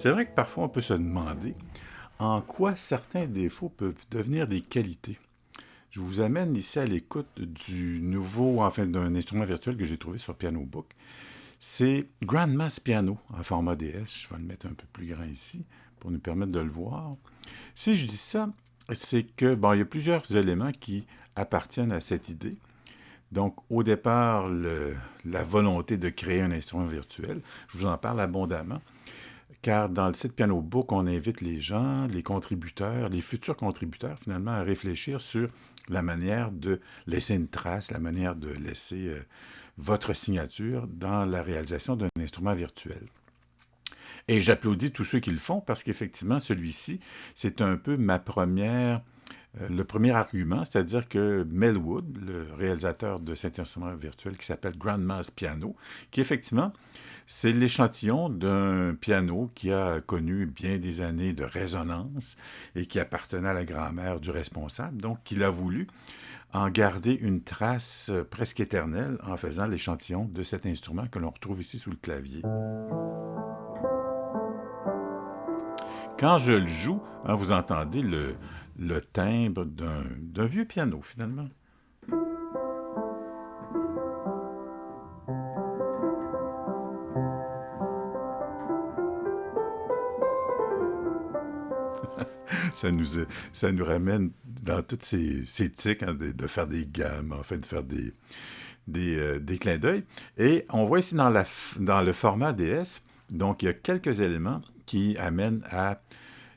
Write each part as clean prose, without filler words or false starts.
C'est vrai que parfois on peut se demander en quoi certains défauts peuvent devenir des qualités. Je vous amène ici à l'écoute du nouveau, enfin d'un instrument virtuel que j'ai trouvé sur Piano Book. C'est Grandma's Piano en format DS. Je vais le mettre un peu plus grand ici pour nous permettre de le voir. Si je dis ça, c'est que, bon, il y a plusieurs éléments qui appartiennent à cette idée. Donc, au départ, la volonté de créer un instrument virtuel, je vous en parle abondamment, car dans le site Piano Book, on invite les gens, les contributeurs, les futurs contributeurs, finalement, à réfléchir sur la manière de laisser une trace, la manière de laisser votre signature dans la réalisation d'un instrument virtuel. Et j'applaudis tous ceux qui le font parce qu'effectivement, celui-ci, c'est un peu le premier argument, c'est-à-dire que Mel Wood, le réalisateur de cet instrument virtuel qui s'appelle Grandma's Piano, qui effectivement, c'est l'échantillon d'un piano qui a connu bien des années de résonance et qui appartenait à la grand-mère du responsable, donc il a voulu en garder une trace presque éternelle en faisant l'échantillon de cet instrument que l'on retrouve ici sous le clavier. Quand je le joue, hein, vous entendez le timbre d'un vieux piano, finalement. ça, nous, ça nous ramène dans toutes ces tics hein, de faire des gammes, en fait, de faire des clins d'œil. Et on voit ici dans le format DS, donc il y a quelques éléments qui amènent à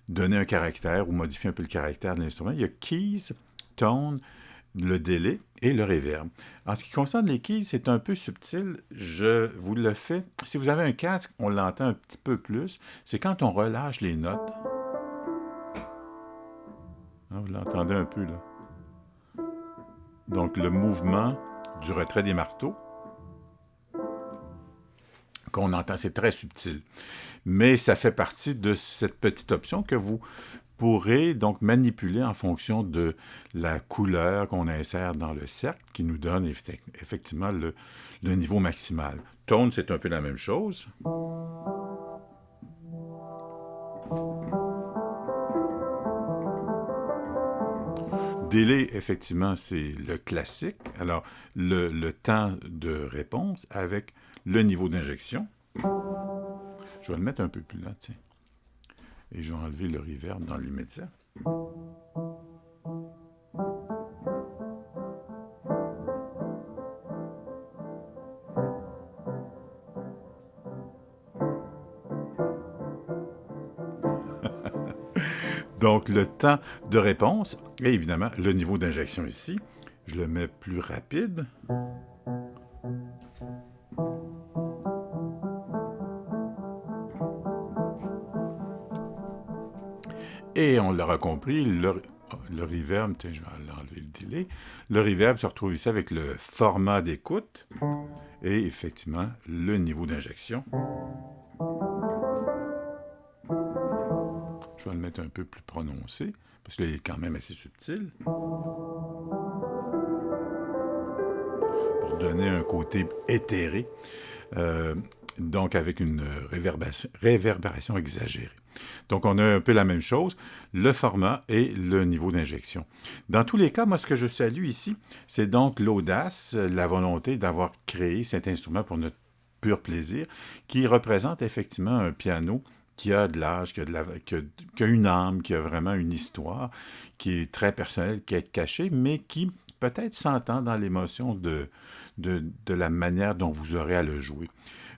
donner un caractère ou modifier un peu le caractère de l'instrument. Il y a keys, tone, le délai et le reverb. En ce qui concerne les keys, c'est un peu subtil. Je vous le fais. Si vous avez un casque, on l'entend un petit peu plus. C'est quand on relâche les notes. Hein, vous l'entendez un peu là. Donc le mouvement du retrait des marteaux qu'on entend, c'est très subtil. Mais ça fait partie de cette petite option que vous pourrez donc manipuler en fonction de la couleur qu'on insère dans le cercle qui nous donne effectivement le niveau maximal. Tone, c'est un peu la même chose. Délai, effectivement, c'est le classique. Alors, le temps de réponse avec le niveau d'injection. Je vais le mettre un peu plus là, tiens. Et je vais enlever le reverb dans l'immédiat. Donc, le temps de réponse et évidemment le niveau d'injection ici. Je le mets plus rapide. Et on l'aura compris, le reverb, tiens, je vais enlever le délai. Le reverb se retrouve ici avec le format d'écoute et effectivement le niveau d'injection. Je vais le mettre un peu plus prononcé parce qu'il est quand même assez subtil. Pour donner un côté éthéré, donc avec une réverbération exagérée. Donc, on a un peu la même chose, le format et le niveau d'injection. Dans tous les cas, moi, ce que je salue ici, c'est donc l'audace, la volonté d'avoir créé cet instrument pour notre pur plaisir, qui représente effectivement un piano qui a de l'âge, qui a une âme, qui a vraiment une histoire, qui est très personnelle, qui est cachée, mais qui peut-être s'entend dans l'émotion de la manière dont vous aurez à le jouer.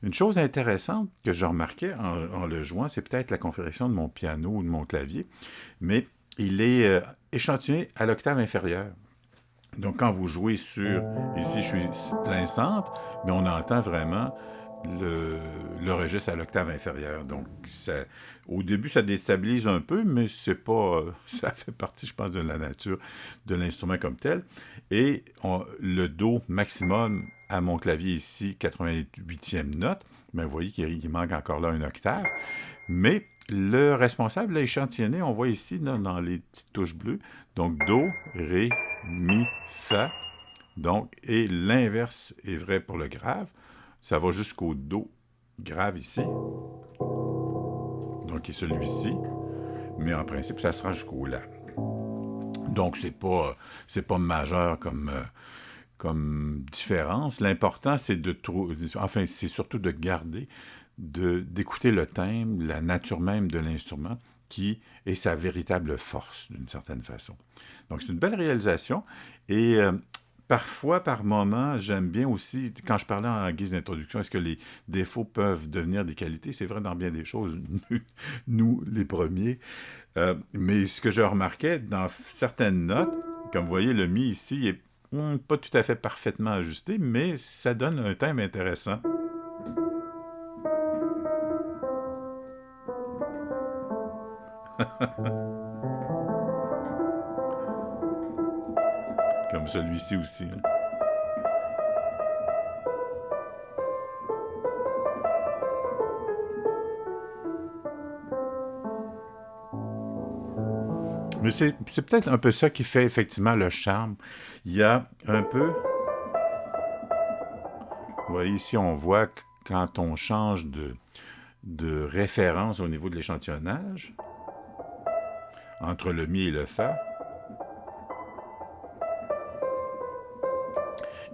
Une chose intéressante que je remarquais en le jouant, c'est peut-être la configuration de mon piano ou de mon clavier, mais il est échantillonné à l'octave inférieure. Donc, quand vous jouez sur, ici je suis plein centre, mais on entend vraiment le registre à l'octave inférieure. Donc, au début, ça déstabilise un peu, mais c'est pas, ça fait partie, je pense, de la nature de l'instrument comme tel. Et le Do maximum à mon clavier ici, 88e note, mais vous voyez qu'il manque encore là une octave. Mais le responsable l'a échantillonné, on voit ici dans les petites touches bleues. Donc, Do, Ré, Mi, Fa. Donc, et l'inverse est vrai pour le grave. Ça va jusqu'au Do grave ici. Donc, qui est celui-ci, mais en principe, ça sera jusqu'au La. Donc, c'est pas majeur comme différence. L'important, c'est c'est surtout de garder, d'écouter le thème, la nature même de l'instrument, qui est sa véritable force, d'une certaine façon. Donc, c'est une belle réalisation. Et parfois, par moment, j'aime bien aussi, quand je parlais en guise d'introduction, est-ce que les défauts peuvent devenir des qualités? C'est vrai dans bien des choses, nous les premiers. Mais ce que je remarquais, dans certaines notes, comme vous voyez, le Mi ici est pas tout à fait parfaitement ajusté, mais ça donne un thème intéressant. Comme celui-ci aussi. Hein. Mais c'est peut-être un peu ça qui fait effectivement le charme. Il y a un peu... Vous voyez, ici, on voit que quand on change de référence au niveau de l'échantillonnage, entre le Mi et le Fa,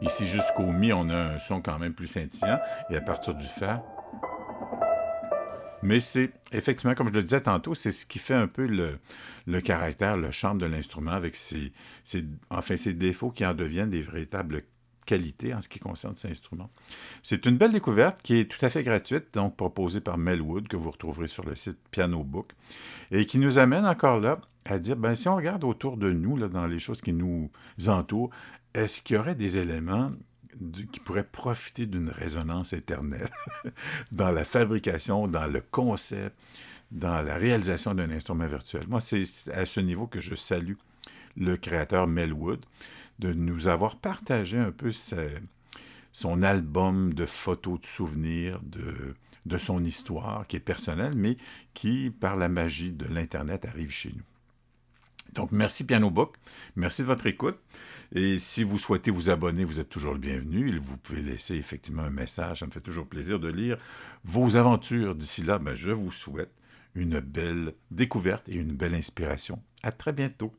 ici jusqu'au Mi, on a un son quand même plus scintillant, et à partir du Fa... Mais c'est, effectivement, comme je le disais tantôt, c'est ce qui fait un peu le caractère, le charme de l'instrument avec ses défauts qui en deviennent des véritables qualités en ce qui concerne cet instrument. C'est une belle découverte qui est tout à fait gratuite, donc proposée par Mel Wood, que vous retrouverez sur le site Piano Book, et qui nous amène encore là à dire, ben, si on regarde autour de nous, là, dans les choses qui nous entourent, est-ce qu'il y aurait des éléments qui pourraient profiter d'une résonance éternelle dans la fabrication, dans le concept, dans la réalisation d'un instrument virtuel? Moi, c'est à ce niveau que je salue le créateur Mel Wood de nous avoir partagé un peu son album de photos de souvenirs de son histoire, qui est personnelle, mais qui, par la magie de l'Internet, arrive chez nous. Donc, merci Piano Book, merci de votre écoute. Et si vous souhaitez vous abonner, vous êtes toujours le bienvenu. Vous pouvez laisser effectivement un message, ça me fait toujours plaisir de lire vos aventures. D'ici là, ben, je vous souhaite une belle découverte et une belle inspiration. À très bientôt.